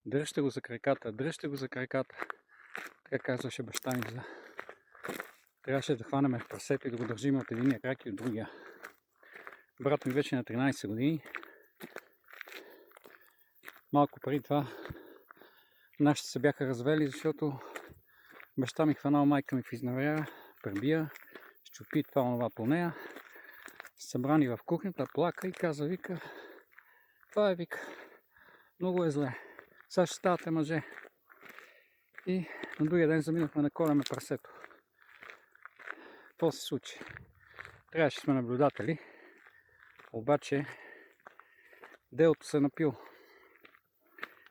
Дръжте го за краката, дръжте го за краката. Така казваше баща ми. Трябваше да хванем прасето и да го държим от единия крак и от другия. Брат ми вече на 13 години. Малко преди това нашите се бяха развели, защото баща ми хванал майка ми в изневеря, пребия, щупи това по нея. Събрани в кухнята, плака и каза, вика, това е, вика, много е зле. Сега ще ставате мъже. И на другия ден заминахме да колеме прасето. Какво се случи? Трябваше сме наблюдатели, обаче делото се напил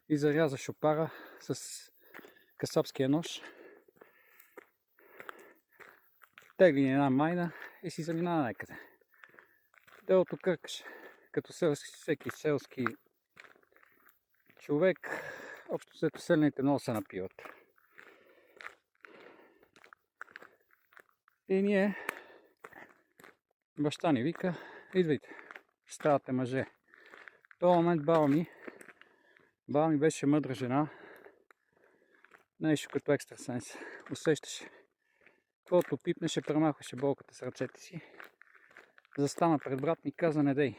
и заряза шопара с касапския нож. Тегли една майна и си замина някъде. Делото къркаше, като всеки селски човек, общо взето селените много се напиват. И ние, баща ни вика, идвайте, ставате мъже. В този момент баба ми беше мъдра жена, нещо като екстрасенс, усещаше. Когато пипнеше, премахваше болката с ръцете си. Застана пред брат ми и каза, не дей,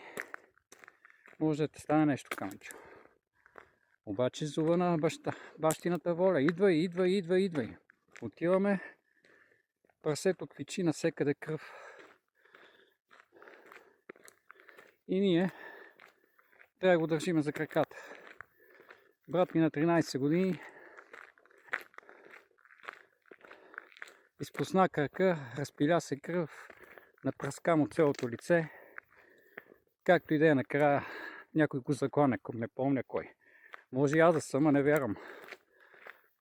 може да те стане нещо, каменчо. Обаче зова на бащината воля, идвай. Отиваме, прасето квичи, навсекъде кръв. И ние трябва да го държим за краката. Брат ми на 13 години изпусна крака, разпиля се кръв, напръска му цялото лице. Както и да е, накрая някой го заклане, не помня кой. Може и аз да съм, а не вярвам.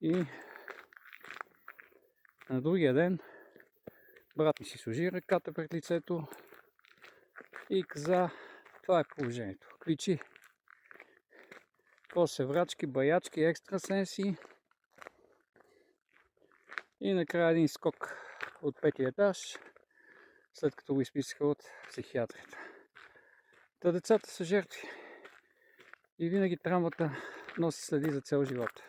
И на другия ден брат ми си сложи ръката пред лицето и каза, това е положението. Квичи. После врачки, баячки, екстрасенси. И накрая един скок от 5-ти етаж, след като го изписаха от психиатрията. Та децата са жертви и винаги травмата носи следи за цял живот.